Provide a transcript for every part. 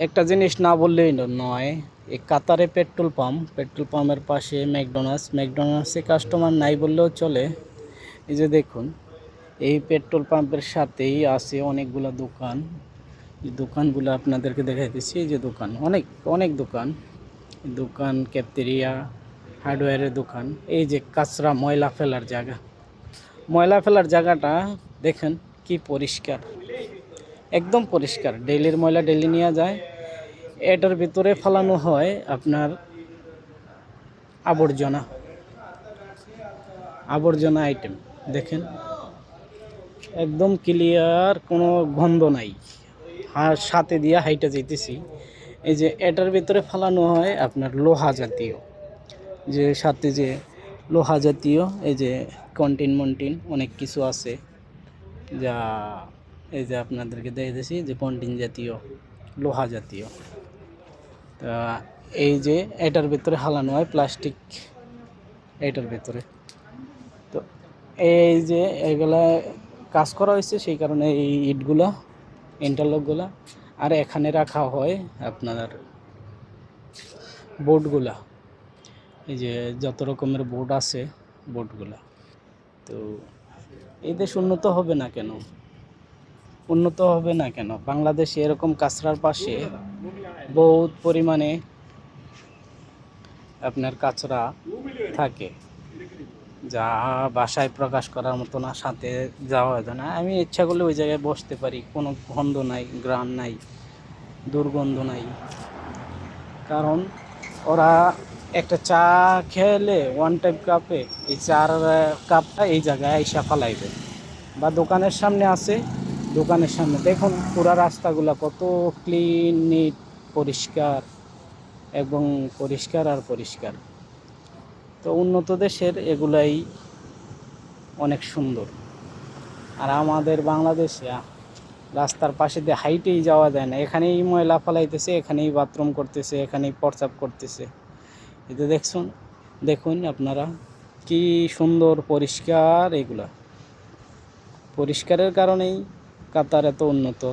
একটা জিনিস না বললেই নয়, এই কাতারে পেট্রোল পাম্পের পাশে ম্যাকডোনাল্ডসে কাস্টমার নাই বললেও চলে। এই যে দেখুন, এই পেট্রোল পাম্পের সাথেই আছে অনেকগুলো দোকান। এই দোকানগুলো আপনাদেরকে দেখাইতেছি। এই যে দোকান, অনেক অনেক দোকান ক্যাফটেরিয়া, হার্ডওয়্যারের দোকান। এই যে কাঁচরা ময়লা ফেলার জায়গাটা দেখেন কি পরিষ্কার, একদম পরিষ্কার। ডেইলির ময়লা ডেইলি নেওয়া যায়। এটার ভিতরে ফেলানো হয় আপনার আবর্জনা আবর্জনা আইটেম। দেখেন একদম ক্লিয়ার, কোনো গন্ধ নাই। সাথে দিয়া হাইটা যাইতেছি। এই যে এটার ভিতরে ফেলানো হয় আপনার লোহা জাতীয়, যে সাথে যে লোহা জাতীয় এই যে কন্টিন অনেক কিছু আছে, যা এই যে আপনাদেরকে দেখতেছি যে কন্টিন জাতীয়, লোহা জাতীয়। তা এই যে এটার ভিতরে হালানো হয় প্লাস্টিক, এটার ভিতরে। তো এই যে এগুলা কাজ করা হয়েছে, সেই কারণে এই ইটগুলা, ইন্টারলকগুলা। আর এখানে রাখা হয় আপনার বোর্ডগুলা, এই যে যত রকমের বোর্ড আছে বোর্ডগুলা। তো এই দেশ উন্নত হবে না কেন? বাংলাদেশে এরকম কাঁচরার পাশে বহুত পরিমাণে আপনার কাঁচরা থাকে, যা ভাষায় প্রকাশ করার মতো না। সাথে যাওয়া যায় না। আমি ইচ্ছা করলে ওই জায়গায় বসতে পারি, কোনো গন্ধ নাই, ঘ্রাণ নাই, দুর্গন্ধ নাই। কারণ ওরা একটা চা খেলে ওয়ান টাইপ কাপে, এই চার কাপটা এই জায়গায় আইসা ফালাইবে। বা দোকানের সামনে আছে, দোকানের সামনে দেখুন পুরা রাস্তাগুলো কত ক্লিন, নিট, পরিষ্কার, এবং পরিষ্কার আর পরিষ্কার। তো উন্নত দেশের এগুলাই অনেক সুন্দর। আর আমাদের বাংলাদেশে রাস্তার পাশে দিয়ে হাইটেই যাওয়া যায় না। এখানেই ময়লা ফেলাইতেছে, এখানেই বাথরুম করতেছে, এখানেই প্রস্রাব করতেছে। এতে দেখুন আপনারা কি সুন্দর পরিষ্কার। এগুলা পরিষ্কারের কারণেই কাতার এত উন্নত।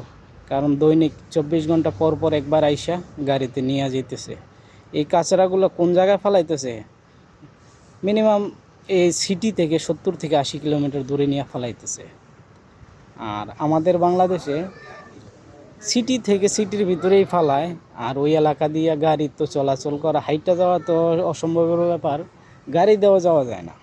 কারণ দৈনিক 24 ঘন্টা পর পর একবার আইসা গাড়িতে নিয়ে যেতেছে। এই কাঁচরাগুলো কোন জায়গায় ফেলাইতেছে? মিনিমাম এই সিটি থেকে 70 থেকে 80 কিলোমিটার দূরে নিয়ে ফেলাইতেছে। আর আমাদের বাংলাদেশে সিটির ভিতরেই ফালায়। আর ওই এলাকা দিয়ে গাড়ি তো চলাচল করা, হাইটটা যাওয়া তো অসম্ভবের ব্যাপার, গাড়ি দেওয়া যাওয়া যায় না।